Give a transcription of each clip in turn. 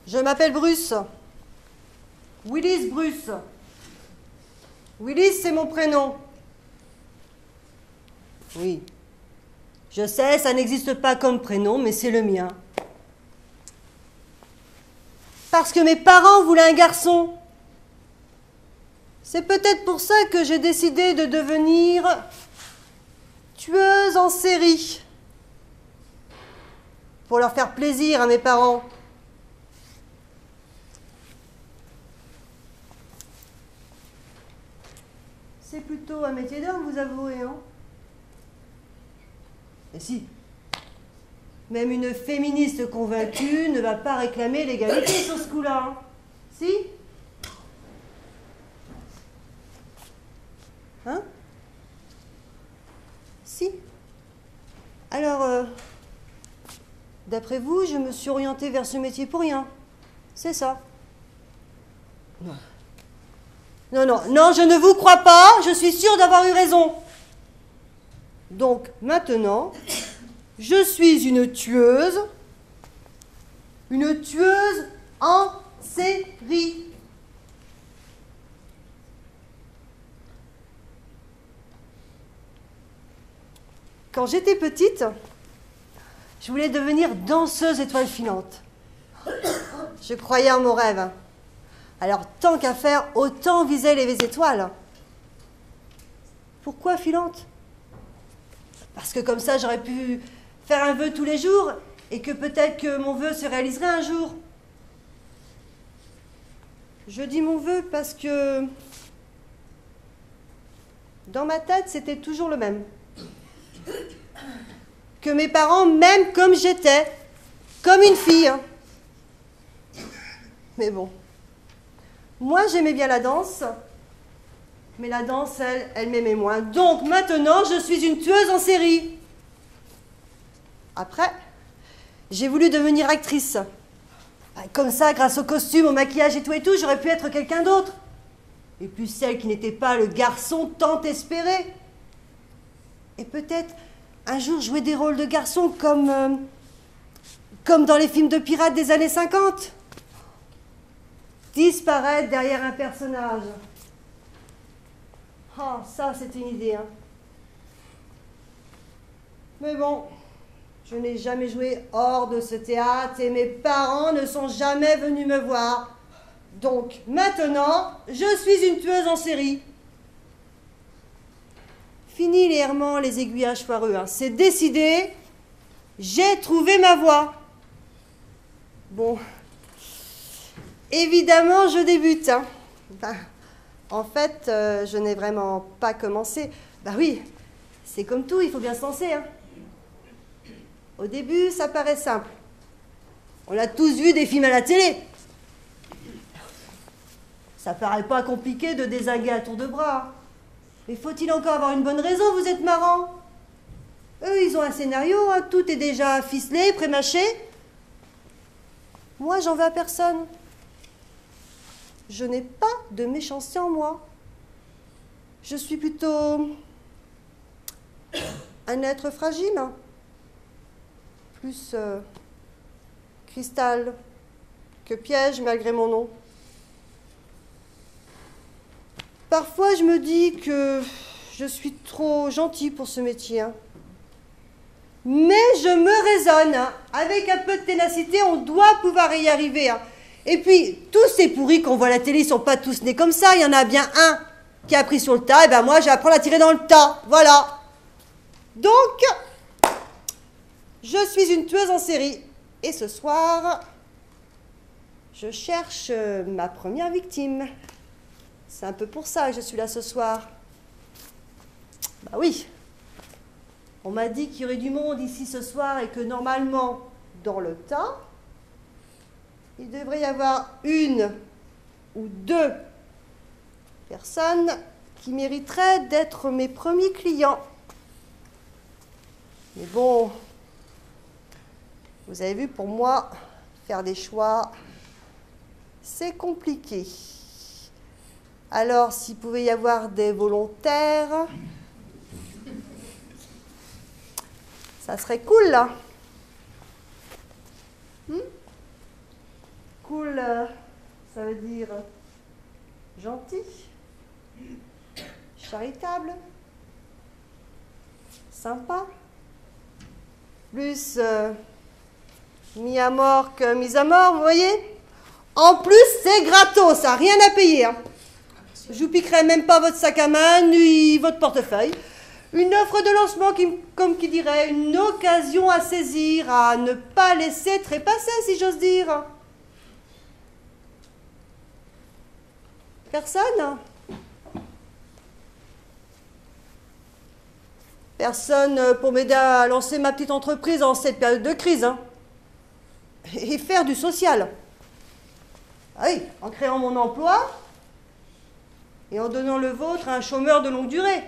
Je m'appelle Bruce. Willis Bruce. Willis, c'est mon prénom. Oui. Je sais, ça n'existe pas comme prénom, mais c'est le mien. Parce que mes parents voulaient un garçon. C'est peut-être pour ça que j'ai décidé de devenir tueuse en série. Pour leur faire plaisir à mes parents. C'est plutôt un métier d'homme, vous avouez, hein? Et si. Même une féministe convaincue ne va pas réclamer l'égalité sur ce coup-là. Hein? Si? Hein? Si. Alors, d'après vous, je me suis orientée vers ce métier pour rien. C'est ça. Non. Non, non, non, je ne vous crois pas. Je suis sûre d'avoir eu raison. Donc, maintenant, je suis une tueuse en série. Quand j'étais petite, je voulais devenir danseuse étoile filante. Je croyais en mon rêve. Alors, tant qu'à faire, autant viser les étoiles. Pourquoi filante? Parce que comme ça, j'aurais pu faire un vœu tous les jours et que peut-être que mon vœu se réaliserait un jour. Je dis mon vœu parce que dans ma tête, c'était toujours le même. Que mes parents m'aiment comme j'étais, comme une fille. Hein. Mais bon. Moi, j'aimais bien la danse, mais la danse, elle m'aimait moins. Donc, maintenant, je suis une tueuse en série. Après, j'ai voulu devenir actrice. Comme ça, grâce au costume, au maquillage et tout, j'aurais pu être quelqu'un d'autre. Et puis celle qui n'était pas le garçon tant espéré. Et peut-être un jour jouer des rôles de garçon comme dans les films de pirates des années 50. Disparaître derrière un personnage. Oh, ça, c'était une idée, hein. Mais bon, je n'ai jamais joué hors de ce théâtre et mes parents ne sont jamais venus me voir. Donc, maintenant, je suis une tueuse en série. Fini les errements, les aiguillages foireux, hein. C'est décidé, j'ai trouvé ma voie. Bon... Évidemment, je débute. Hein. En fait, je n'ai vraiment pas commencé. Bah oui, c'est comme tout, il faut bien se lancer. Hein. Au début, ça paraît simple. On a tous vu des films à la télé. Ça paraît pas compliqué de dézinguer à tour de bras. Mais faut-il encore avoir une bonne raison, vous êtes marrant? Eux, ils ont un scénario, hein, tout est déjà ficelé, prémâché. Moi, j'en veux à personne. Je n'ai pas de méchanceté en moi. Je suis plutôt un être fragile. Plus cristal que piège malgré mon nom. Parfois, je me dis que je suis trop gentille pour ce métier. Hein. Mais je me raisonne. Hein. Avec un peu de ténacité, on doit pouvoir y arriver. Hein. Et puis, tous ces pourris qu'on voit à la télé, ils ne sont pas tous nés comme ça. Il y en a bien un qui a pris sur le tas. Et ben moi, j'apprends à tirer dans le tas. Voilà. Donc, je suis une tueuse en série. Et ce soir, je cherche ma première victime. C'est un peu pour ça que je suis là ce soir. Bah oui. On m'a dit qu'il y aurait du monde ici ce soir et que normalement, dans le tas, il devrait y avoir une ou deux personnes qui mériteraient d'être mes premiers clients. Mais bon, vous avez vu, pour moi, faire des choix, c'est compliqué. Alors, s'il pouvait y avoir des volontaires, ça serait cool, là. Cool, ça veut dire gentil, charitable, sympa. Plus mis à mort que mis à mort, vous voyez? En plus, c'est gratos, ça, rien à payer. Hein. Je vous piquerai même pas votre sac à main, ni votre portefeuille. Une offre de lancement qui, comme qui dirait, une occasion à saisir, à ne pas laisser trépasser, si j'ose dire. Personne? Personne pour m'aider à lancer ma petite entreprise en cette période de crise. Hein. Et faire du social. Ah oui, en créant mon emploi et en donnant le vôtre à un chômeur de longue durée.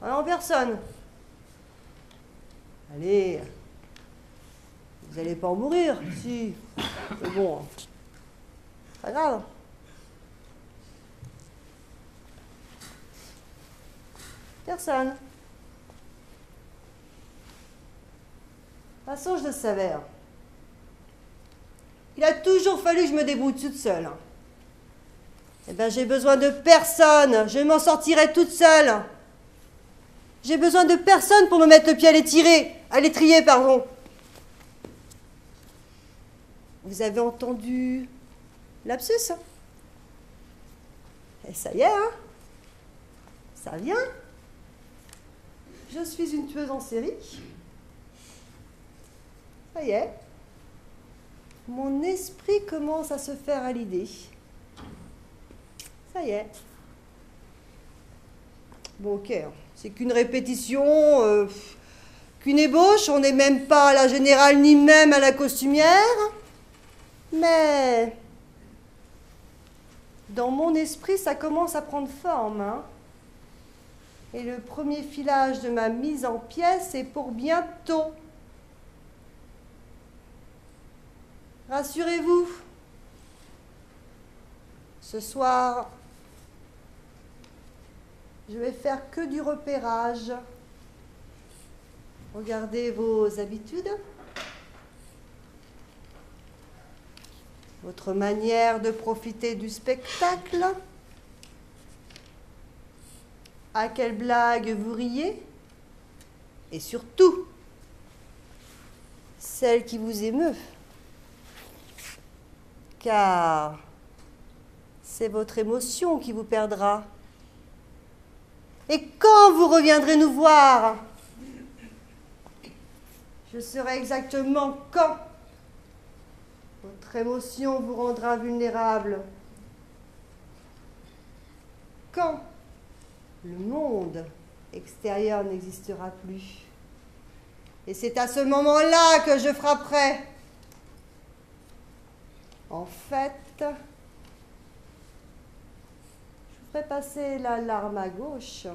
Ah, en personne. Allez, vous n'allez pas en mourir, si. Mais bon, pas grave. Personne. De toute façon, je le savais. Hein. Il a toujours fallu que je me débrouille toute seule. Hein. Eh bien, j'ai besoin de personne. Je m'en sortirai toute seule. J'ai besoin de personne pour me mettre le pied à l'étrier, pardon. Vous avez entendu lapsus? Et ça y est, hein? Ça vient. Je suis une tueuse en série. Ça y est. Mon esprit commence à se faire à l'idée. Ça y est. Bon, ok. C'est qu'une répétition, qu'une ébauche. On n'est même pas à la générale ni même à la costumière. Mais dans mon esprit, ça commence à prendre forme. Hein. Et le premier filage de ma mise en pièce est pour bientôt. Rassurez-vous, ce soir, je vais faire que du repérage. Regardez vos habitudes, votre manière de profiter du spectacle. À quelle blague vous riez? Et surtout, celle qui vous émeut. Car c'est votre émotion qui vous perdra. Et quand vous reviendrez nous voir, je saurai exactement quand votre émotion vous rendra vulnérable. Quand le monde extérieur n'existera plus. Et c'est à ce moment-là que je frapperai. En fait, je vous ferai passer l'alarme à gauche.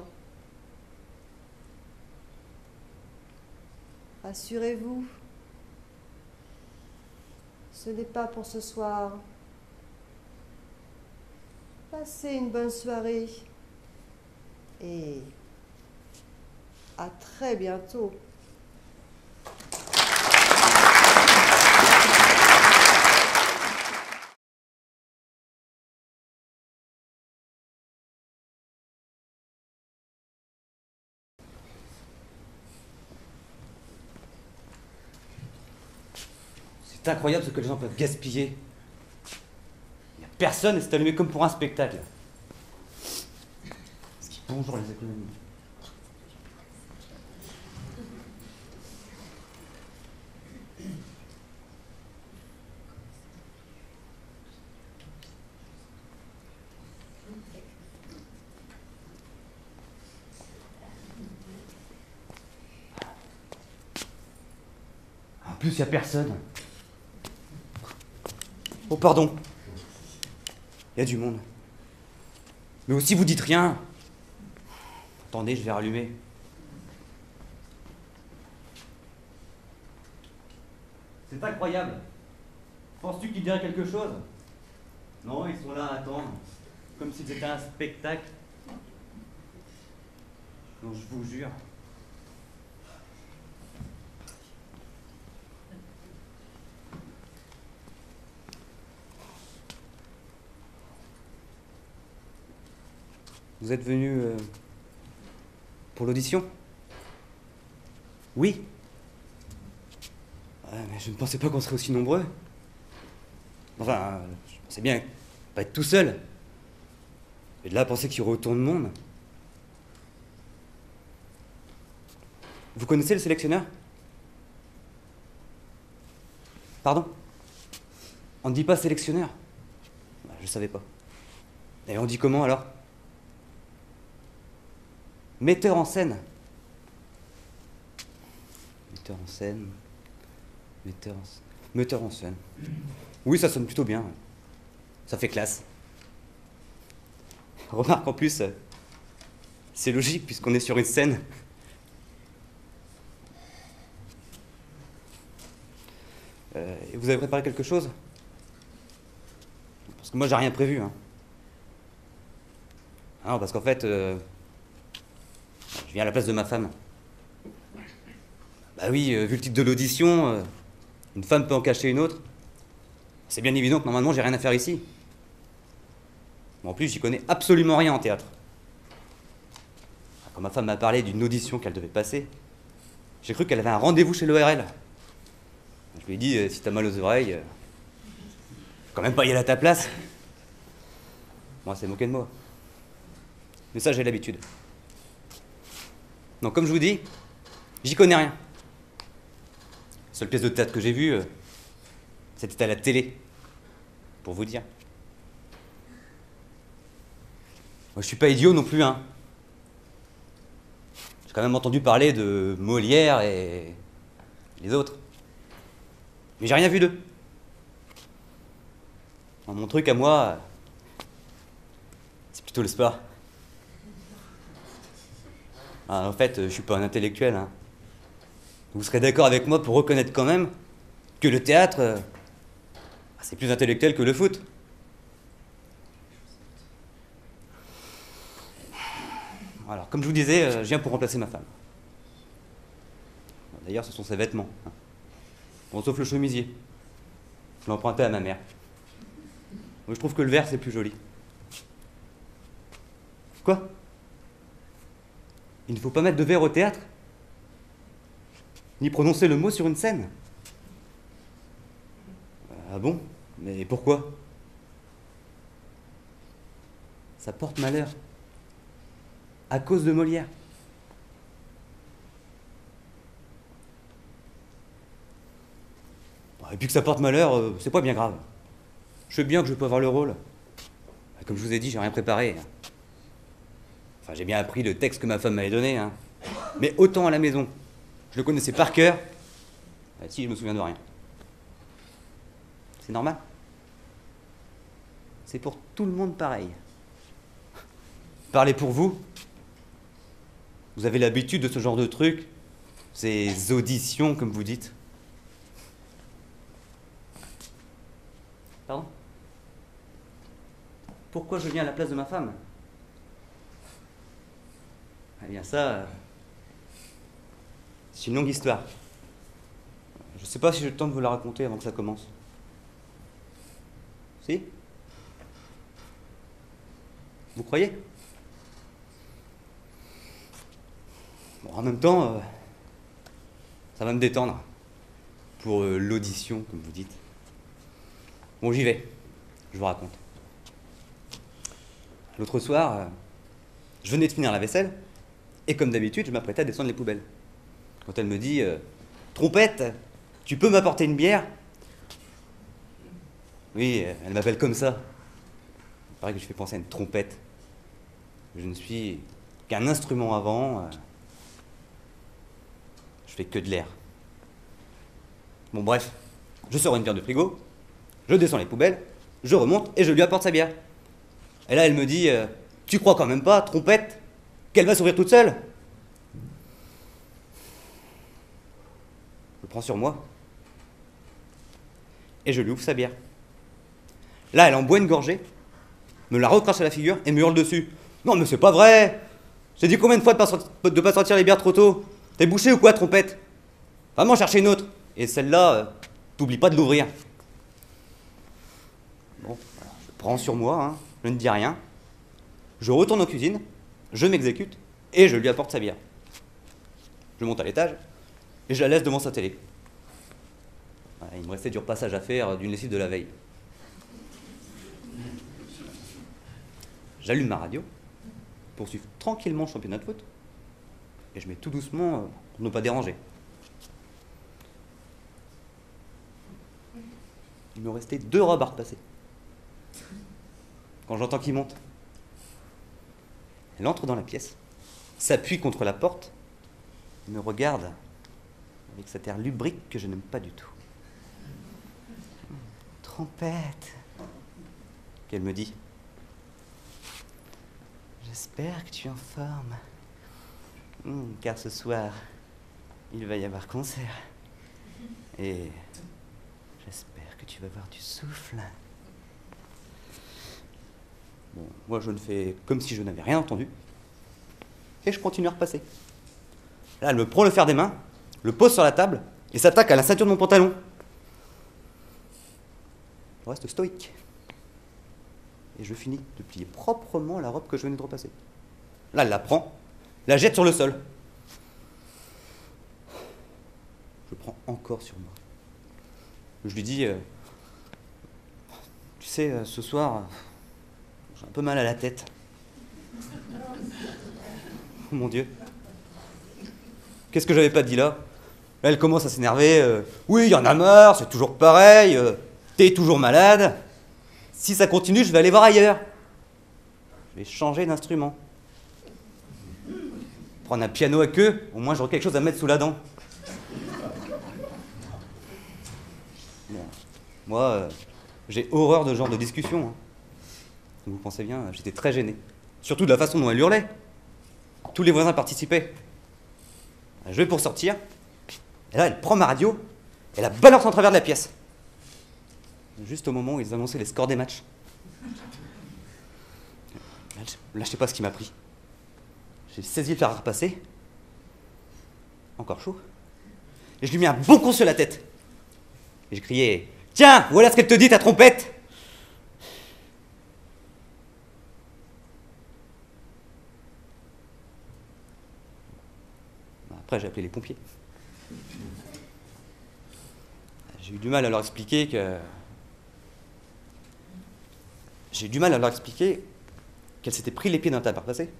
Rassurez-vous, ce n'est pas pour ce soir. Passez une bonne soirée et à très bientôt. C'est incroyable ce que les gens peuvent gaspiller. Il n'y a personne et c'est allumé comme pour un spectacle. Bonjour les économies. En plus, il n'y a personne. Oh, pardon. Il y a du monde. Mais aussi, vous dites rien. Attendez, je vais rallumer. C'est incroyable. Penses-tu qu'ils diraient quelque chose? Non, ils sont là à attendre. Comme si c'était un spectacle. Non, je vous jure. Vous êtes venu pour l'audition? Oui. Mais je ne pensais pas qu'on serait aussi nombreux. Enfin, je pensais bien pas être tout seul. Et de là à penser qu'il y aurait autant de monde. Vous connaissez le sélectionneur? Pardon? On ne dit pas sélectionneur? Je savais pas. Et on dit comment alors? Metteur en scène. Metteur en scène. Metteur en scène. Oui, ça sonne plutôt bien. Ça fait classe. Remarque en plus, c'est logique puisqu'on est sur une scène. Et vous avez préparé quelque chose? Parce que moi, j'ai rien prévu. Hein. Ah non, parce qu'en fait, je viens à la place de ma femme. Bah oui, vu le titre de l'audition, une femme peut en cacher une autre. C'est bien évident que normalement, j'ai rien à faire ici. En plus, j'y connais absolument rien en théâtre. Quand ma femme m'a parlé d'une audition qu'elle devait passer, j'ai cru qu'elle avait un rendez-vous chez l'ORL. Je lui ai dit, si t'as mal aux oreilles, quand même pas y aller à ta place. Moi, c'est moqué de moi. Mais ça, j'ai l'habitude. Donc, comme je vous dis, j'y connais rien. La seule pièce de théâtre que j'ai vue, c'était à la télé. Pour vous dire. Moi, je suis pas idiot non plus, hein. J'ai quand même entendu parler de Molière et les autres. Mais j'ai rien vu d'eux. Mon truc à moi, c'est plutôt le sport. En fait, je suis pas un intellectuel. Hein. Vous serez d'accord avec moi pour reconnaître quand même que le théâtre, c'est plus intellectuel que le foot. Alors, comme je vous disais, je viens pour remplacer ma femme. D'ailleurs, ce sont ses vêtements. Hein. Bon, sauf le chemisier. Je l'ai emprunté à ma mère. Moi, je trouve que le vert, c'est plus joli. Quoi? Il ne faut pas mettre de verre au théâtre? Ni prononcer le mot sur une scène? Ah bon? Mais pourquoi? Ça porte malheur. À cause de Molière. Et puis que ça porte malheur, c'est pas bien grave. Je sais bien que je peux avoir le rôle. Comme je vous ai dit, j'ai rien préparé. Enfin, j'ai bien appris le texte que ma femme m'avait donné. Hein. Mais autant à la maison, je le connaissais par cœur. Si, je me souviens de rien. C'est normal. C'est pour tout le monde pareil. Parlez pour vous. Vous avez l'habitude de ce genre de truc. Ces auditions, comme vous dites. Pardon? Pourquoi je viens à la place de ma femme? Eh bien ça, c'est une longue histoire. Je ne sais pas si j'ai le temps de vous la raconter avant que ça commence. Si? Vous croyez? Bon, en même temps, ça va me détendre pour l'audition, comme vous dites. Bon, j'y vais. Je vous raconte. L'autre soir, je venais de finir la vaisselle, et comme d'habitude, je m'apprêtais à descendre les poubelles. Quand elle me dit « Trompette, tu peux m'apporter une bière ?» Oui, elle m'appelle comme ça. Il paraît que je fais penser à une trompette. Je ne suis qu'un instrument avant. Je fais que de l'air. Bon, bref, je sors une bière de frigo, je descends les poubelles, je remonte et je lui apporte sa bière. Et là, elle me dit tu crois quand même pas, trompette, qu'elle va s'ouvrir toute seule? Je prends sur moi et je lui ouvre sa bière. Là, elle en boit une gorgée, me la recrache à la figure et me hurle dessus. Non, mais c'est pas vrai! J'ai dit combien de fois de pas sortir les bières trop tôt? T'es bouché ou quoi, trompette? Vraiment, chercher une autre. Et celle-là, t'oublies pas de l'ouvrir. Bon, alors, je prends sur moi, hein, je ne dis rien. Je retourne en cuisine je m'exécute et je lui apporte sa bière. Je monte à l'étage et je la laisse devant sa télé. Voilà, il me restait du repassage à faire d'une lessive de la veille. J'allume ma radio, poursuivre tranquillement le championnat de foot, et je mets tout doucement pour ne pas déranger. Il me restait 2 robes à repasser. Quand j'entends qu'il monte, elle entre dans la pièce, s'appuie contre la porte, et me regarde avec cet air lubrique que je n'aime pas du tout. Trompette, qu'elle me dit. J'espère que tu es en forme. Car ce soir, il va y avoir concert. Et j'espère que tu vas avoir du souffle. Bon, moi je ne fais comme si je n'avais rien entendu. Et je continue à repasser. Là, elle me prend le fer des mains, le pose sur la table et s'attaque à la ceinture de mon pantalon. Je reste stoïque. Et je finis de plier proprement la robe que je venais de repasser. Là, elle la prend, la jette sur le sol. Je prends encore sur moi. Je lui dis, tu sais, ce soir, j'ai un peu mal à la tête. Oh mon Dieu. Qu'est-ce que j'avais pas dit là? Là, elle commence à s'énerver. Oui, il y en a marre, c'est toujours pareil. T'es toujours malade. Si ça continue, je vais aller voir ailleurs. Je vais changer d'instrument. Prendre un piano à queue, au moins j'aurai quelque chose à mettre sous la dent. Bon. Moi, j'ai horreur de ce genre de discussion. Vous pensez bien, j'étais très gêné. Surtout de la façon dont elle hurlait. Tous les voisins participaient. Je vais pour sortir. Et là, elle prend ma radio et la balance en travers de la pièce. Juste au moment où ils annonçaient les scores des matchs. Là, je sais pas ce qui m'a pris. J'ai saisi le fer à repasser. Encore chaud. Et je lui ai mis un bon coup sur la tête. Et j'ai crié « Tiens, voilà ce qu'elle te dit, ta trompette !» Après, j'ai appelé les pompiers. J'ai eu du mal à leur expliquer qu'elle s'était pris les pieds d'un table à repasser.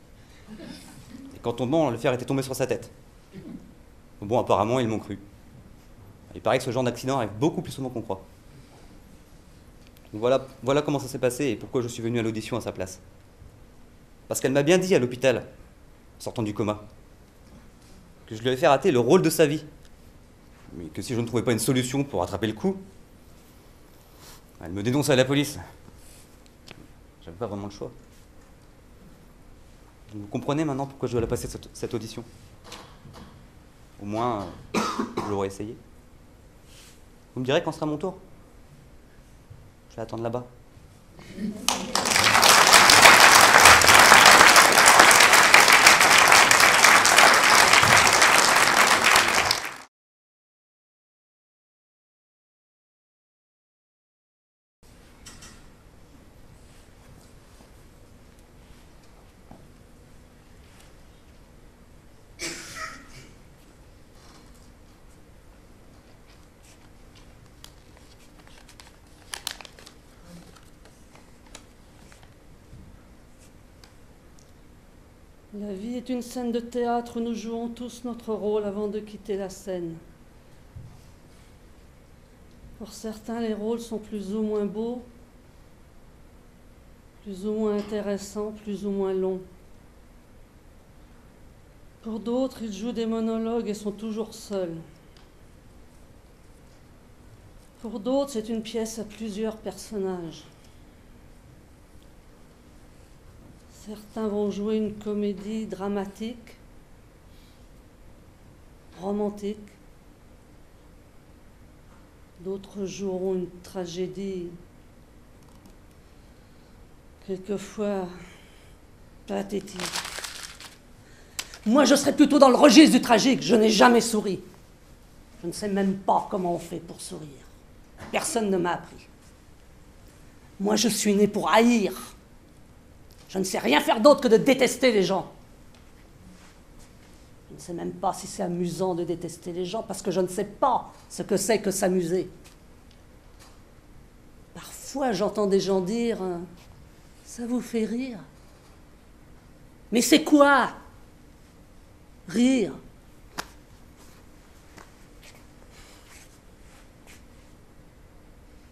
Et qu'en tombant, le fer était tombé sur sa tête. Bon, apparemment, ils m'ont cru. Il paraît que ce genre d'accident arrive beaucoup plus souvent qu'on croit. Donc voilà comment ça s'est passé et pourquoi je suis venu à l'audition à sa place. Parce qu'elle m'a bien dit à l'hôpital, sortant du coma, que je lui avais fait rater le rôle de sa vie. Mais que si je ne trouvais pas une solution pour rattraper le coup, elle me dénonçait à la police. J'avais pas vraiment le choix. Vous comprenez maintenant pourquoi je dois la passer cette audition? Au moins, je l'aurais essayé. Vous me direz quand sera mon tour? Je vais attendre là-bas. La vie est une scène de théâtre où nous jouons tous notre rôle avant de quitter la scène. Pour certains, les rôles sont plus ou moins beaux, plus ou moins intéressants, plus ou moins longs. Pour d'autres, ils jouent des monologues et sont toujours seuls. Pour d'autres, c'est une pièce à plusieurs personnages. Certains vont jouer une comédie dramatique, romantique. D'autres joueront une tragédie, quelquefois pathétique. Moi, je serais plutôt dans le registre du tragique. Je n'ai jamais souri. Je ne sais même pas comment on fait pour sourire. Personne ne m'a appris. Moi, je suis né pour haïr. Je ne sais rien faire d'autre que de détester les gens. Je ne sais même pas si c'est amusant de détester les gens, parce que je ne sais pas ce que c'est que s'amuser. Parfois, j'entends des gens dire « ça vous fait rire ». Mais c'est quoi rire?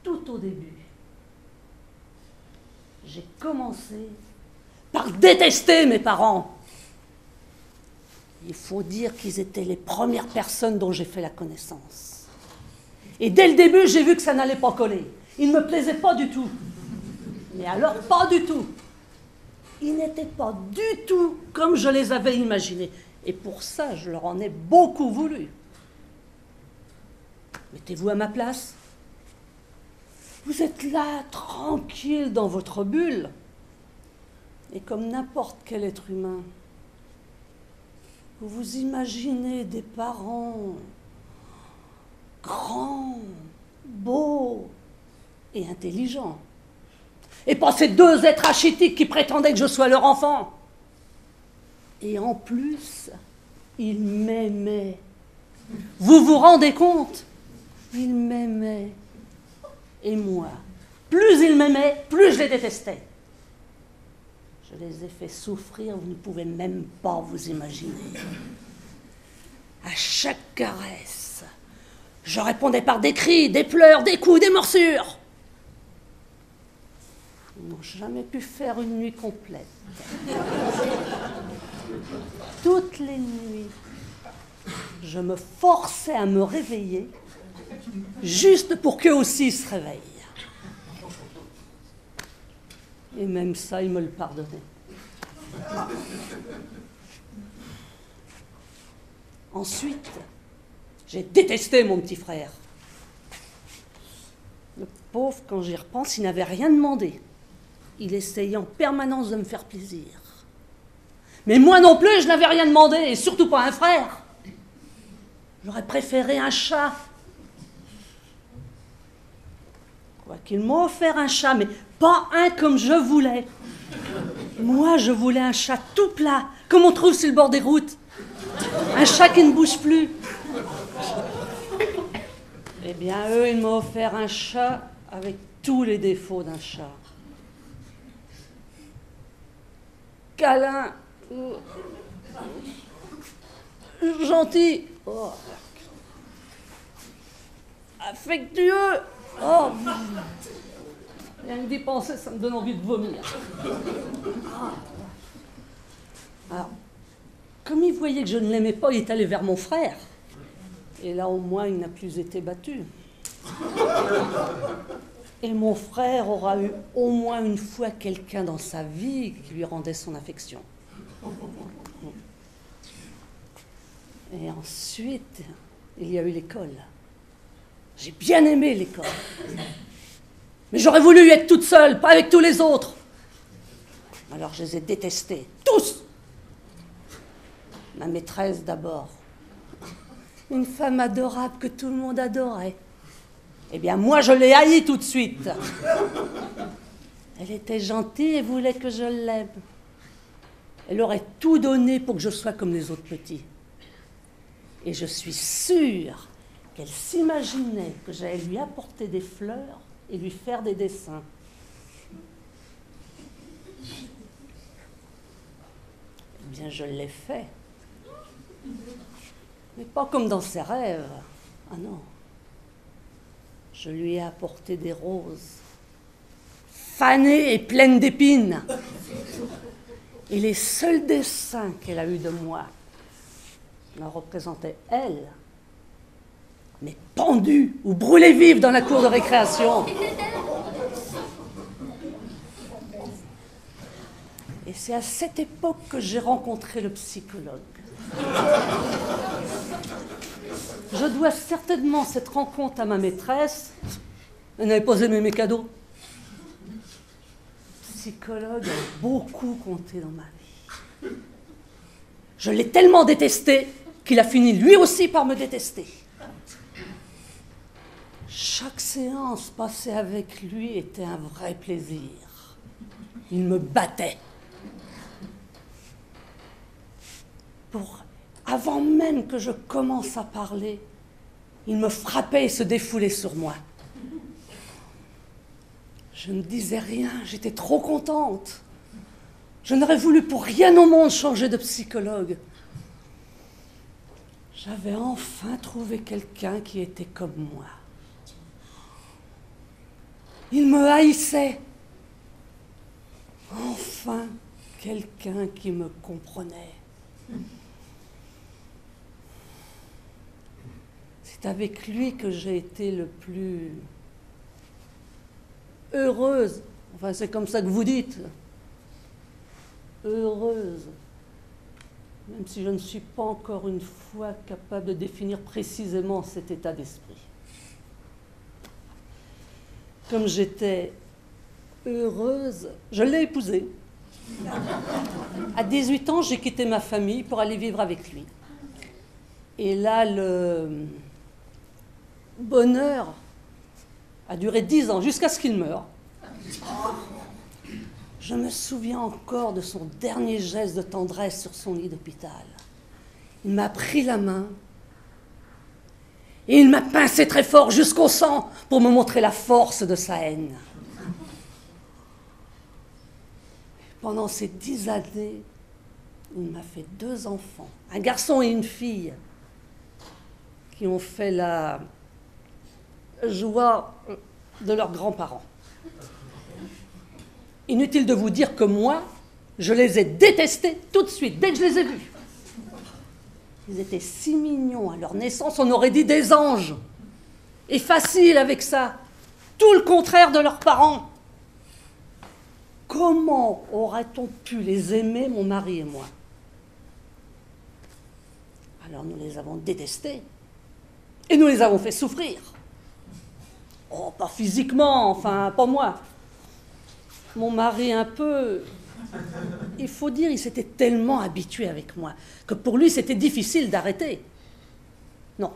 Tout au début, j'ai commencé par détester mes parents. Il faut dire qu'ils étaient les premières personnes dont j'ai fait la connaissance. Et dès le début, j'ai vu que ça n'allait pas coller. Ils ne me plaisaient pas du tout. Mais alors, pas du tout. Ils n'étaient pas du tout comme je les avais imaginés. Et pour ça, je leur en ai beaucoup voulu. Mettez-vous à ma place. Vous êtes là, tranquille dans votre bulle. Et comme n'importe quel être humain, vous vous imaginez des parents grands, beaux et intelligents. Et pas ces deux êtres rachitiques qui prétendaient que je sois leur enfant. Et en plus, ils m'aimaient. Vous vous rendez compte? Ils m'aimaient. Et moi, plus ils m'aimaient, plus je les détestais. Je les ai fait souffrir, vous ne pouvez même pas vous imaginer. À chaque caresse, je répondais par des cris, des pleurs, des coups, des morsures. Ils n'ont jamais pu faire une nuit complète. Toutes les nuits, je me forçais à me réveiller, juste pour qu'eux aussi se réveillent. Et même ça, ils me le pardonnaient. Ensuite, j'ai détesté mon petit frère. Le pauvre, quand j'y repense, il n'avait rien demandé. Il essayait en permanence de me faire plaisir. Mais moi non plus, je n'avais rien demandé, et surtout pas un frère. J'aurais préféré un chat. Quoiqu'il m'a offert un chat, mais pas un comme je voulais. Moi, je voulais un chat tout plat, comme on trouve sur le bord des routes. Un chat qui ne bouge plus. Eh bien, eux, ils m'ont offert un chat avec tous les défauts d'un chat. Câlin. Gentil. Oh. Affectueux. Oh. Rien que d'y penser, ça me donne envie de vomir. Alors, comme il voyait que je ne l'aimais pas, il est allé vers mon frère. Et là, au moins, il n'a plus été battu. Et mon frère aura eu au moins une fois quelqu'un dans sa vie qui lui rendait son affection. Et ensuite, il y a eu l'école. J'ai bien aimé l'école. Mais j'aurais voulu y être toute seule, pas avec tous les autres. Alors je les ai détestés, tous. Ma maîtresse d'abord. Une femme adorable que tout le monde adorait. Eh bien, moi, je l'ai haïe tout de suite. Elle était gentille et voulait que je l'aime. Elle aurait tout donné pour que je sois comme les autres petits. Et je suis sûre qu'elle s'imaginait que j'allais lui apporter des fleurs et lui faire des dessins. Eh bien, je l'ai fait. Mais pas comme dans ses rêves. Ah non. Je lui ai apporté des roses, fanées et pleines d'épines. Et les seuls dessins qu'elle a eus de moi la représentaient elle, mais pendue ou brûlée vive dans la cour de récréation. Et c'est à cette époque que j'ai rencontré le psychologue. Je dois certainement cette rencontre à ma maîtresse. Elle n'avait pas aimé mes cadeaux. Le psychologue a beaucoup compté dans ma vie. Je l'ai tellement détesté qu'il a fini lui aussi par me détester. Chaque séance passée avec lui était un vrai plaisir. Il me battait. Pour Avant même que je commence à parler, il me frappait et se défoulait sur moi. Je ne disais rien, j'étais trop contente. Je n'aurais voulu pour rien au monde changer de psychologue. J'avais enfin trouvé quelqu'un qui était comme moi. Il me haïssait. Enfin, quelqu'un qui me comprenait. C'est avec lui que j'ai été le plus heureuse. Enfin, c'est comme ça que vous dites. Heureuse. Même si je ne suis pas encore une fois capable de définir précisément cet état d'esprit. Comme j'étais heureuse, je l'ai épousé. À 18 ans, j'ai quitté ma famille pour aller vivre avec lui. Et là, le bonheur a duré 10 ans, jusqu'à ce qu'il meure. Je me souviens encore de son dernier geste de tendresse sur son lit d'hôpital. Il m'a pris la main et il m'a pincé très fort jusqu'au sang pour me montrer la force de sa haine. Pendant ces 10 années, il m'a fait 2 enfants, un garçon et une fille, qui ont fait la joie de leurs grands-parents. Inutile de vous dire que moi, je les ai détestés tout de suite, dès que je les ai vus. Ils étaient si mignons à leur naissance, on aurait dit des anges. Et facile avec ça, tout le contraire de leurs parents. Comment aurait-on pu les aimer, mon mari et moi? Alors nous les avons détestés. Et nous les avons fait souffrir. Oh, pas physiquement, enfin, pas moi. Mon mari un peu, il faut dire, il s'était tellement habitué avec moi que pour lui, c'était difficile d'arrêter. Non,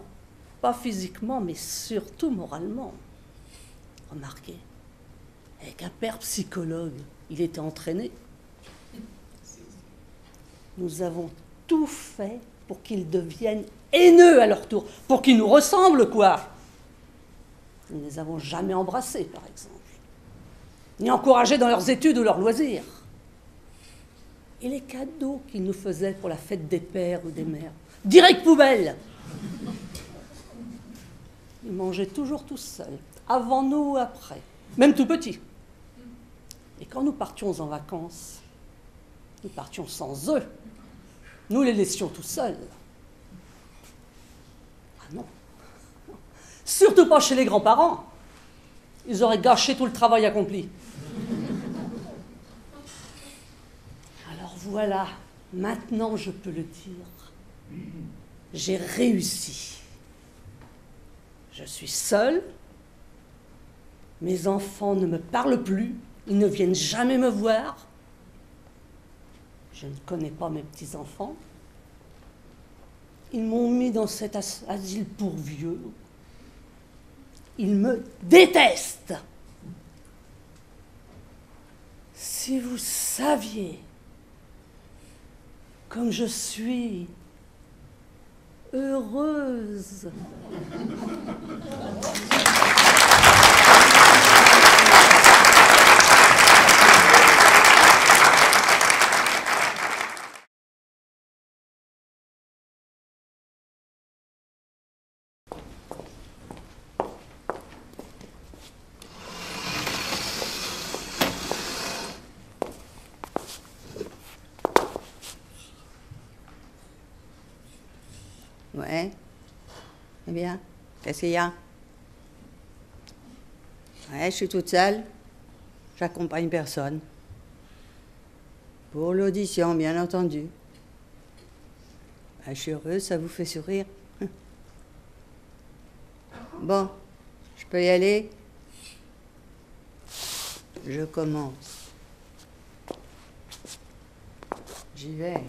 pas physiquement, mais surtout moralement. Remarquez, avec un père psychologue, il était entraîné. Nous avons tout fait pour qu'ils deviennent haineux à leur tour, pour qu'ils nous ressemblent, quoi. Nous ne les avons jamais embrassés, par exemple, ni encouragés dans leurs études ou leurs loisirs. Et les cadeaux qu'ils nous faisaient pour la fête des pères ou des mères, direct poubelle. Ils mangeaient toujours tous seuls, avant nous ou après, même tout petits. Et quand nous partions en vacances, nous partions sans eux. Nous les laissions tout seuls. Ah non. Surtout pas chez les grands-parents. Ils auraient gâché tout le travail accompli. Alors voilà, maintenant je peux le dire. J'ai réussi. Je suis seule. Mes enfants ne me parlent plus. Ils ne viennent jamais me voir. Je ne connais pas mes petits-enfants. Ils m'ont mis dans cet asile pour vieux. Ils me détestent. Si vous saviez comme je suis heureuse. Ouais. Eh bien, qu'est-ce qu'il y a? Ouais, je suis toute seule. J'accompagne personne. Pour l'audition, bien entendu. Je suis heureuse, ça vous fait sourire. Bon, je peux y aller? Je commence. J'y vais.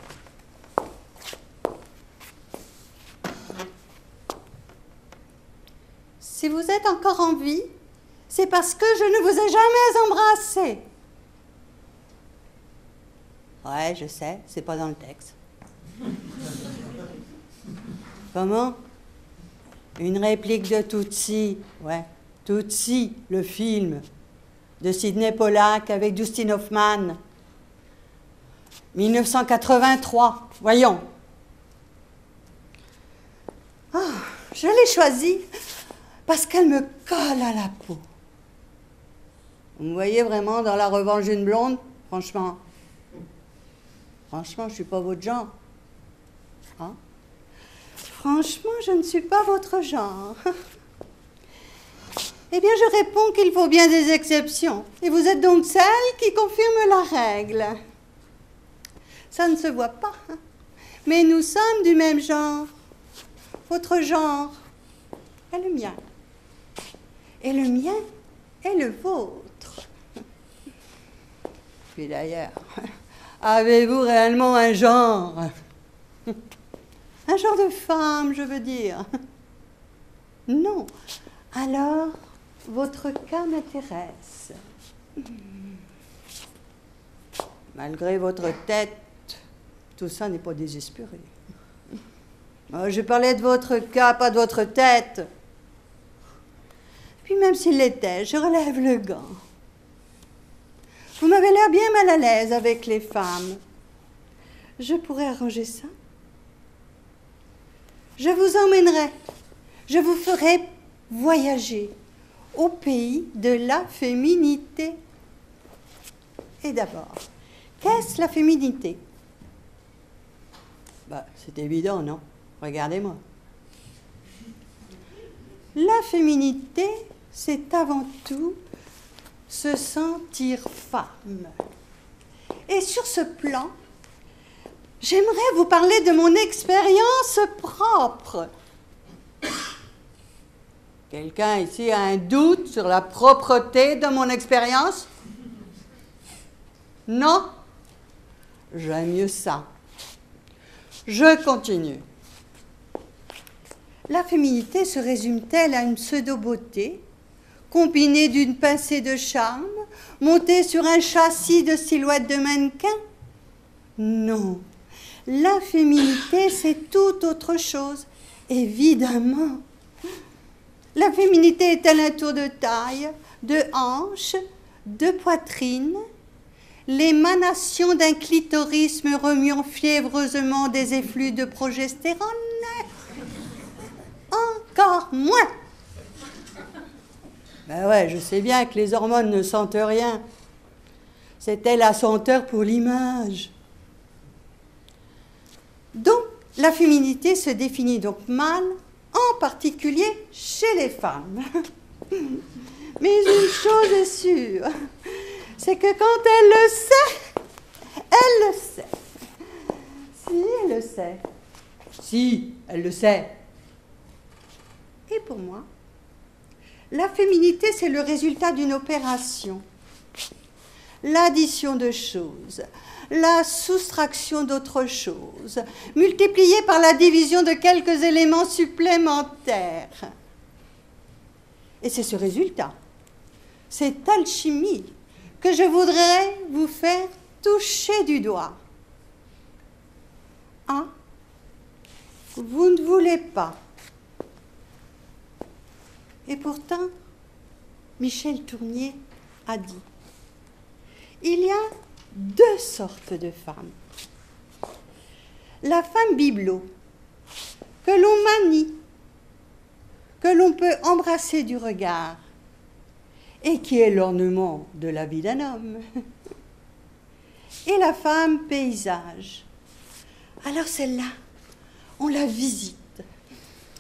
Si vous êtes encore en vie, c'est parce que je ne vous ai jamais embrassé. Ouais, je sais, c'est pas dans le texte. Comment? Une réplique de Tootsie. Ouais, Tootsie, le film de Sidney Pollack avec Dustin Hoffman. 1983, voyons. Ah, je l'ai choisie parce qu'elle me colle à la peau. Vous me voyez vraiment dans La Revanche d'une blonde? Franchement. Franchement, je suis pas votre genre. Hein? Franchement, je ne suis pas votre genre. Eh bien, je réponds qu'il faut bien des exceptions. Et vous êtes donc celle qui confirme la règle. Ça ne se voit pas, hein. Mais nous sommes du même genre. Votre genre est le mien. Et le mien est le vôtre. Puis d'ailleurs, avez-vous réellement un genre? Un genre de femme, je veux dire. Non. Alors, votre cas m'intéresse. Malgré votre tête, tout ça n'est pas désespéré. Je parlais de votre cas, pas de votre tête. Puis même s'il l'était, je relève le gant. Vous m'avez l'air bien mal à l'aise avec les femmes. Je pourrais arranger ça. Je vous emmènerai. Je vous ferai voyager au pays de la féminité. Et d'abord, qu'est-ce la féminité? C'est évident, non? Regardez-moi. La féminité, c'est avant tout se sentir femme. Et sur ce plan, j'aimerais vous parler de mon expérience propre. Quelqu'un ici a un doute sur la propreté de mon expérience? Non? J'aime mieux ça. Je continue. La féminité se résume-t-elle à une pseudo-beauté, combinée d'une pincée de charme, montée sur un châssis de silhouette de mannequin? Non. La féminité, c'est tout autre chose, évidemment. La féminité est-elle un tour de taille, de hanche, de poitrine, l'émanation d'un clitorisme remuant fiévreusement des effluves de progestérone? Encore moins. Ouais, je sais bien que les hormones ne sentent rien. C'était la senteur pour l'image. Donc, la féminité se définit donc mal, en particulier chez les femmes. Mais une chose est sûre, c'est que quand elle le sait, elle le sait. Si elle le sait. Si, elle le sait. Et pour moi, la féminité, c'est le résultat d'une opération. L'addition de choses, la soustraction d'autres choses, multipliée par la division de quelques éléments supplémentaires. Et c'est ce résultat, cette alchimie, que je voudrais vous faire toucher du doigt. Ah, vous ne voulez pas. Et pourtant, Michel Tournier a dit, il y a deux sortes de femmes. La femme bibelot, que l'on manie, que l'on peut embrasser du regard, et qui est l'ornement de la vie d'un homme. Et la femme paysage. Alors celle-là, on la visite,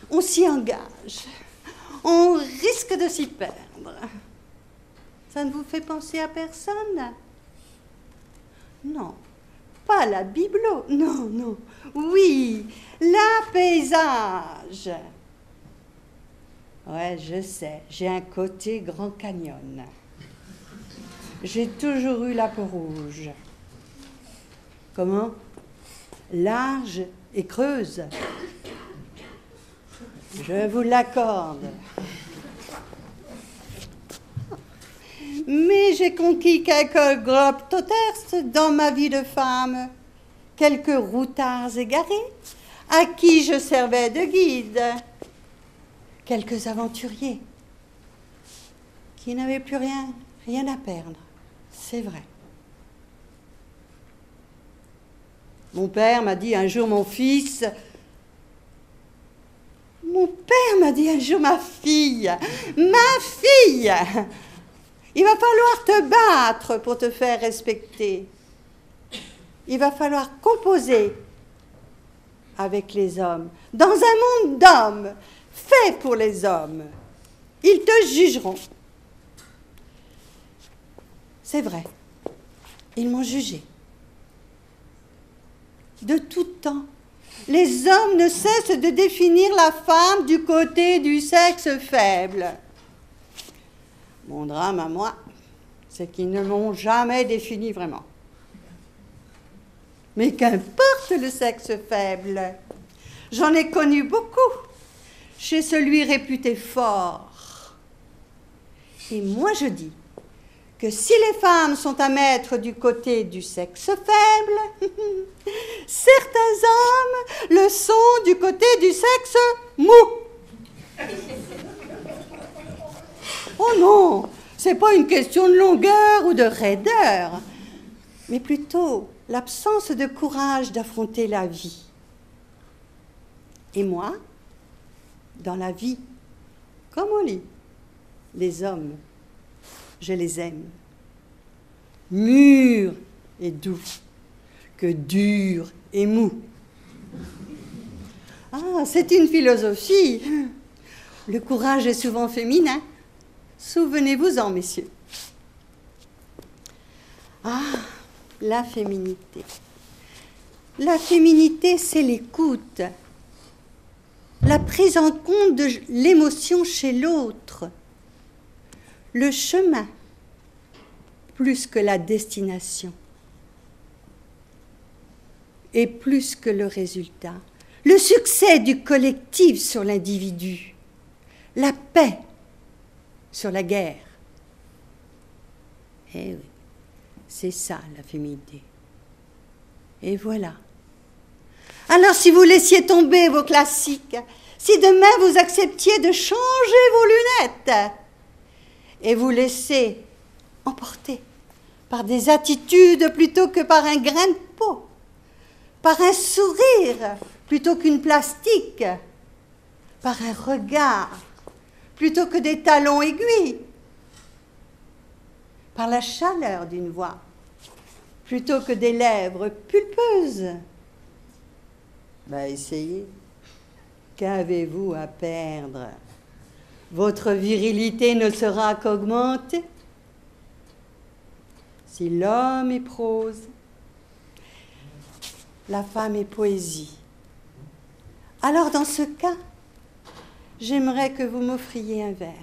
on s'y engage, on risque de s'y perdre. Ça ne vous fait penser à personne? Non, pas la bibelot, non, non. Oui, la paysage. Ouais, je sais, j'ai un côté Grand Canyon. J'ai toujours eu la peau rouge. Comment? Large et creuse. Je vous l'accorde. Mais j'ai conquis quelques globe-trotters dans ma vie de femme, quelques routards égarés, à qui je servais de guide. Quelques aventuriers qui n'avaient plus rien à perdre, c'est vrai. Mon père m'a dit un jour, mon fils... Mon père m'a dit un jour, ma fille, il va falloir te battre pour te faire respecter. Il va falloir composer avec les hommes, dans un monde d'hommes, fait pour les hommes. Ils te jugeront. C'est vrai, ils m'ont jugé. De tout temps, les hommes ne cessent de définir la femme du côté du sexe faible. Mon drame à moi, c'est qu'ils ne m'ont jamais défini vraiment. Mais qu'importe le sexe faible, j'en ai connu beaucoup chez celui réputé fort. Et moi je dis que si les femmes sont à mettre du côté du sexe faible, certains hommes le sont du côté du sexe mou. Oh non, c'est pas une question de longueur ou de raideur, mais plutôt l'absence de courage d'affronter la vie. Et moi, dans la vie, comme au lit, les hommes, je les aime. Mûrs et doux, que durs et mous. Ah, c'est une philosophie. Le courage est souvent féminin. Souvenez-vous-en, messieurs. Ah, la féminité. La féminité, c'est l'écoute. La prise en compte de l'émotion chez l'autre. Le chemin, plus que la destination. Et plus que le résultat. Le succès du collectif sur l'individu. La paix sur la guerre. Eh oui, c'est ça la féminité. Et voilà. Alors si vous laissiez tomber vos classiques, si demain vous acceptiez de changer vos lunettes et vous laisser emporter par des attitudes plutôt que par un grain de peau, par un sourire plutôt qu'une plastique, par un regard plutôt que des talons aiguilles, par la chaleur d'une voix plutôt que des lèvres pulpeuses. Ben essayez. Qu'avez-vous à perdre? Votre virilité ne sera qu'augmentée. Si l'homme est prose, la femme est poésie. Alors dans ce cas, j'aimerais que vous m'offriez un verre.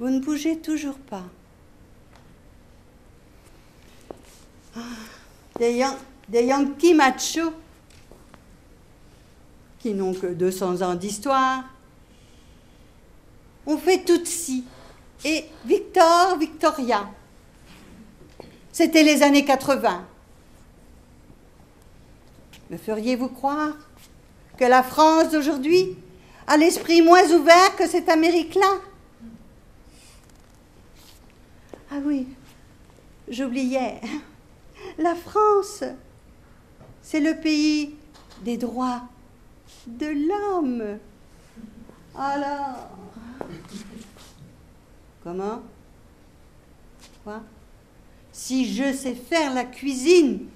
Vous ne bougez toujours pas. Ah, des Yankees machos qui n'ont que 200 ans d'histoire. On fait Tutsi et Victoria. C'était les années 80. Me feriez-vous croire que la France d'aujourd'hui a l'esprit moins ouvert que cette Amérique-là? Ah oui, j'oubliais. La France, c'est le pays des droits de l'homme. Alors, comment? Quoi? Si je sais faire la cuisine.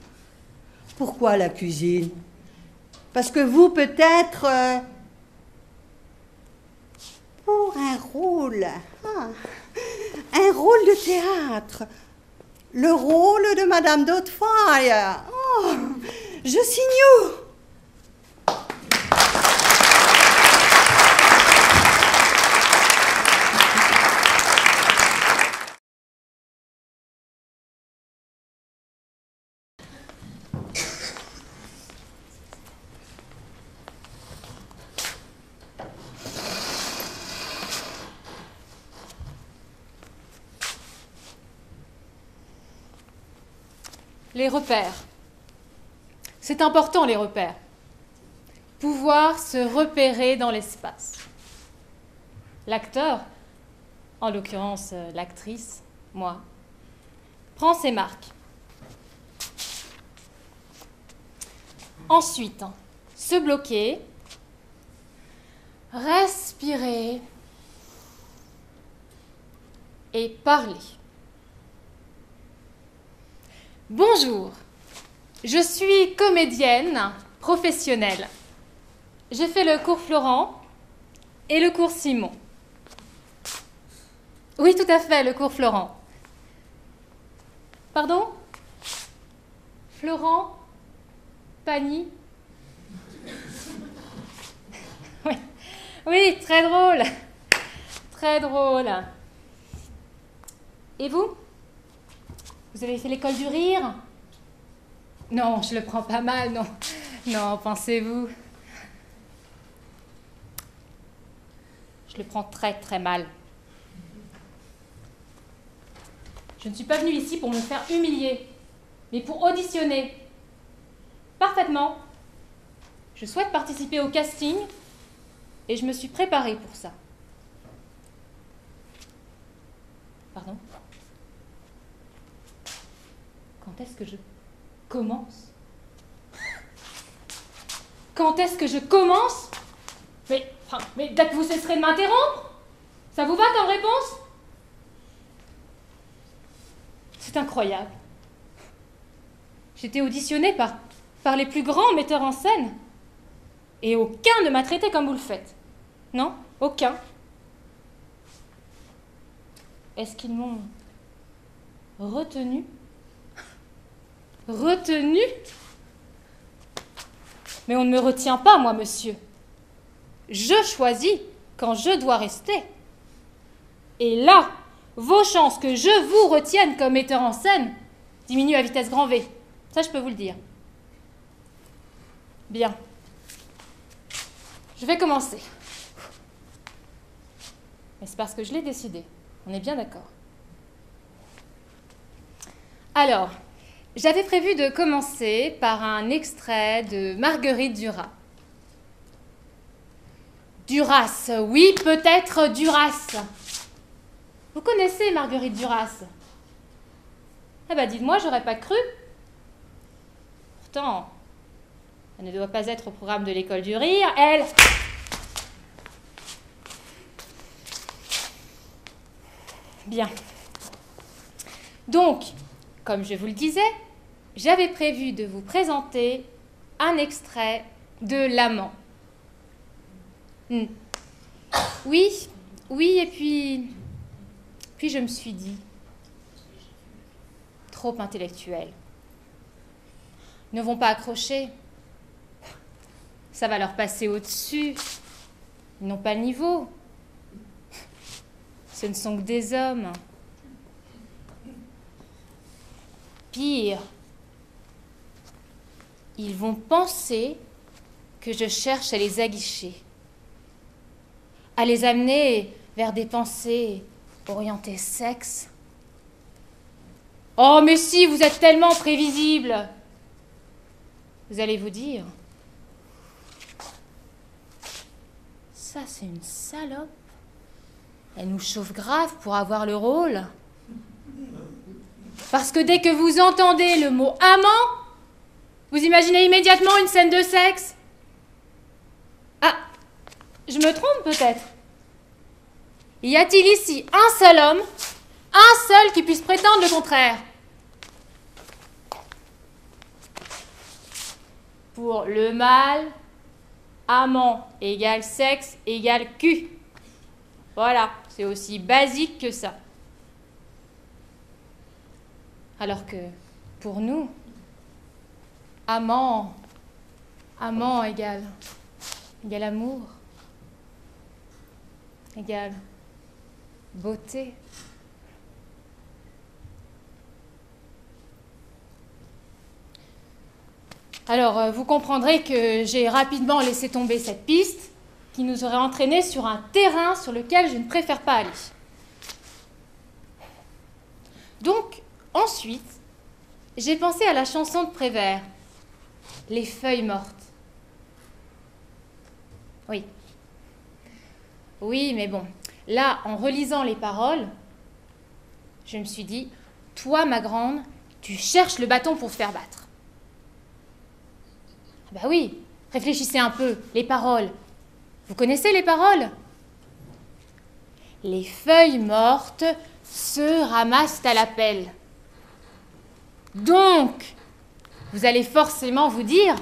Pourquoi la cuisine? Parce que vous, peut-être, pour un rôle de théâtre, le rôle de Madame Doubtfire. Oh, je signe. Les repères. C'est important, les repères. Pouvoir se repérer dans l'espace. L'acteur, en l'occurrence l'actrice, moi, prend ses marques. Ensuite, se bloquer, respirer et parler. Bonjour, je suis comédienne professionnelle. J'ai fait le cours Florent et le cours Simon. Oui, tout à fait, le cours Florent. Pardon? Florent? Pagny? Oui. Oui, très drôle. Très drôle. Et vous? Vous avez fait l'école du rire? Non, je le prends pas mal, non. Non, pensez-vous. Je le prends très très mal. Je ne suis pas venue ici pour me faire humilier, mais pour auditionner. Parfaitement. Je souhaite participer au casting et je me suis préparée pour ça. Pardon? Quand est-ce que je commence? Quand est-ce que je commence? Mais dès que vous cesserez de m'interrompre? Ça vous va comme réponse? C'est incroyable. J'étais auditionnée par les plus grands metteurs en scène. Et aucun ne m'a traité comme vous le faites. Non, aucun. Est-ce qu'ils m'ont retenu? Retenu? Mais on ne me retient pas, moi, monsieur. Je choisis quand je dois rester. Et là, vos chances que je vous retienne comme metteur en scène diminuent à vitesse grand V. Ça, je peux vous le dire. Bien. Je vais commencer. Mais c'est parce que je l'ai décidé. On est bien d'accord. Alors, j'avais prévu de commencer par un extrait de Marguerite Duras. Duras, oui, peut-être Duras. Vous connaissez Marguerite Duras? Eh ben, dites-moi, j'aurais pas cru. Pourtant, elle ne doit pas être au programme de l'école du rire. Elle... Bien. Donc, comme je vous le disais, j'avais prévu de vous présenter un extrait de L'Amant. Oui, et puis je me suis dit, trop intellectuel. Ils ne vont pas accrocher. Ça va leur passer au-dessus. Ils n'ont pas le niveau. Ce ne sont que des hommes. Pire, ils vont penser que je cherche à les aguicher, à les amener vers des pensées orientées sexe. Oh, mais si, vous êtes tellement prévisible. Vous allez vous dire, ça c'est une salope. Elle nous chauffe grave pour avoir le rôle. Parce que dès que vous entendez le mot amant, vous imaginez immédiatement une scène de sexe. Ah, je me trompe peut-être. Y a-t-il ici un seul homme, un seul qui puisse prétendre le contraire? Pour le mâle, amant égale sexe égale cul. Voilà, c'est aussi basique que ça. Alors que, pour nous, amant égale amour, égale beauté. Alors, vous comprendrez que j'ai rapidement laissé tomber cette piste qui nous aurait entraînés sur un terrain sur lequel je ne préfère pas aller. Donc, ensuite, j'ai pensé à la chanson de Prévert, les feuilles mortes. Oui. Oui, mais bon, là, en relisant les paroles, je me suis dit, toi, ma grande, tu cherches le bâton pour te faire battre. Ah bah oui, réfléchissez un peu, les paroles. Vous connaissez les paroles? Les feuilles mortes se ramassent à la pelle. Donc, vous allez forcément vous dire,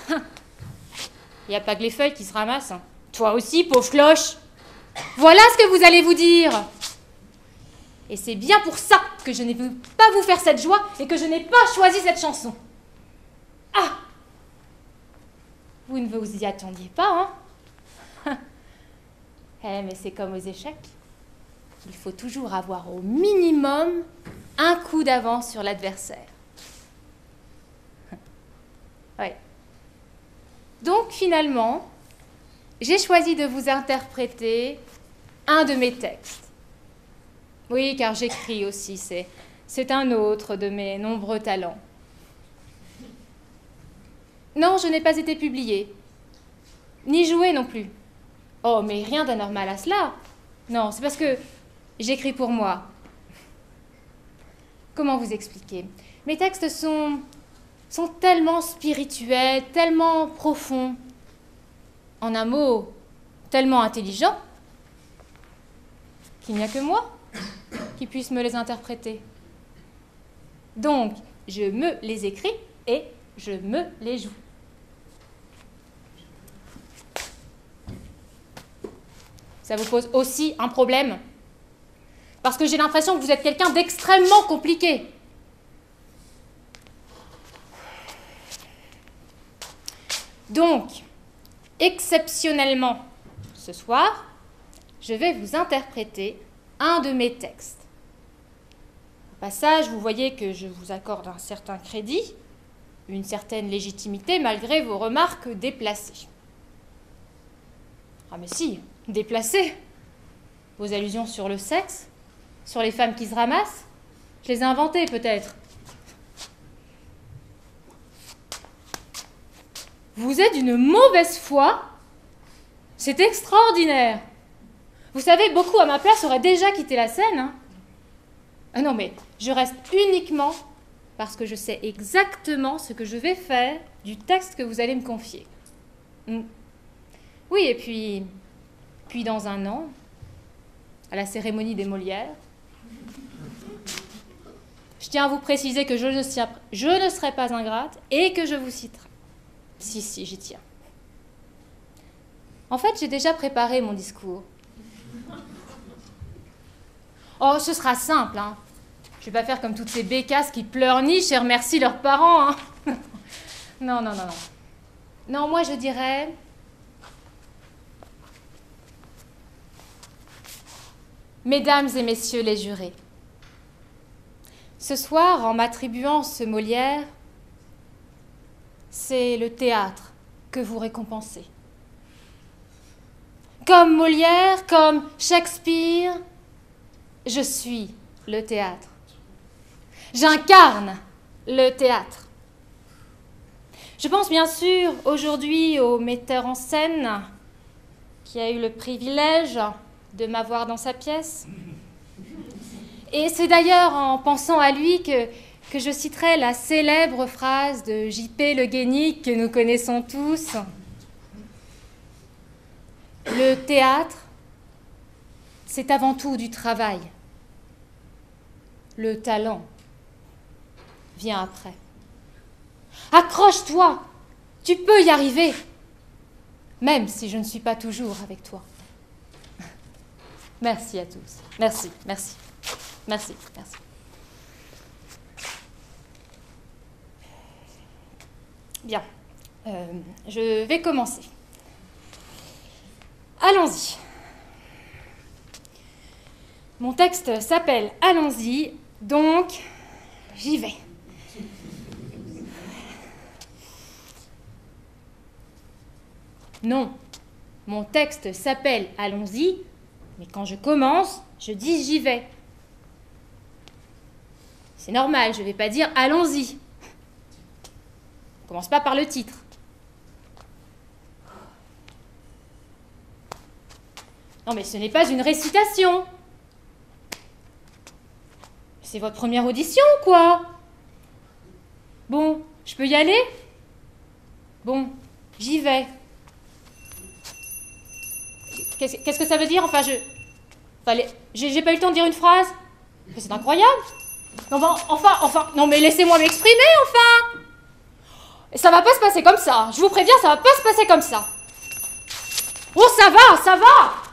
il n'y a pas que les feuilles qui se ramassent. Hein. Toi aussi, pauvre cloche. Voilà ce que vous allez vous dire. Et c'est bien pour ça que je ne veux pas vous faire cette joie et que je n'ai pas choisi cette chanson. Ah! Vous ne vous y attendiez pas, hein? Eh, mais c'est comme aux échecs. Il faut toujours avoir au minimum un coup d'avance sur l'adversaire. Ouais. Donc, finalement, j'ai choisi de vous interpréter un de mes textes. Oui, car j'écris aussi, c'est un autre de mes nombreux talents. Non, je n'ai pas été publiée, ni jouée non plus. Oh, mais rien d'anormal à cela. Non, c'est parce que j'écris pour moi. Comment vous expliquer? Mes textes sont tellement spirituels, tellement profonds. En un mot, tellement intelligents qu'il n'y a que moi qui puisse me les interpréter. Donc, je me les écris et je me les joue. Ça vous pose aussi un problème? Parce que j'ai l'impression que vous êtes quelqu'un d'extrêmement compliqué. Donc, exceptionnellement, ce soir, je vais vous interpréter un de mes textes. Au passage, vous voyez que je vous accorde un certain crédit, une certaine légitimité malgré vos remarques déplacées. Ah mais si, déplacées. Vos allusions sur le sexe, sur les femmes qui se ramassent, je les ai inventées peut-être. Vous êtes d'une mauvaise foi. C'est extraordinaire. Vous savez, beaucoup à ma place auraient déjà quitté la scène. Hein. Ah non, mais je reste uniquement parce que je sais exactement ce que je vais faire du texte que vous allez me confier. Oui, et puis dans un an, à la cérémonie des Molières, je tiens à vous préciser que je ne serai pas ingrate et que je vous citerai. Si, j'y tiens. En fait, j'ai déjà préparé mon discours. Oh, ce sera simple, hein. Je vais pas faire comme toutes ces bécasses qui pleurnichent et remercient leurs parents, hein. Non. Non, moi je dirais... Mesdames et messieurs les jurés, ce soir, en m'attribuant ce Molière, c'est le théâtre que vous récompensez. Comme Molière, comme Shakespeare, je suis le théâtre. J'incarne le théâtre. Je pense bien sûr aujourd'hui au metteur en scène qui a eu le privilège de m'avoir dans sa pièce. Et c'est d'ailleurs en pensant à lui que je citerai la célèbre phrase de J.P. Le Guénic que nous connaissons tous. Le théâtre, c'est avant tout du travail. Le talent vient après. Accroche-toi, tu peux y arriver, même si je ne suis pas toujours avec toi. Merci à tous. Merci. Bien, je vais commencer. Allons-y. Mon texte s'appelle « Allons-y », donc j'y vais. Non, mon texte s'appelle « Allons-y », mais quand je commence, je dis « j'y vais ». C'est normal, je ne vais pas dire « allons-y ». On commence pas par le titre. Non mais ce n'est pas une récitation. C'est votre première audition, quoi. Bon, je peux y aller? Bon, j'y vais. Qu'est-ce que ça veut dire? Enfin, j'ai pas eu le temps de dire une phrase. Mais c'est incroyable. Non, enfin, non mais laissez-moi m'exprimer, enfin. Et ça va pas se passer comme ça. Je vous préviens, ça va pas se passer comme ça. Oh, ça va, ça va.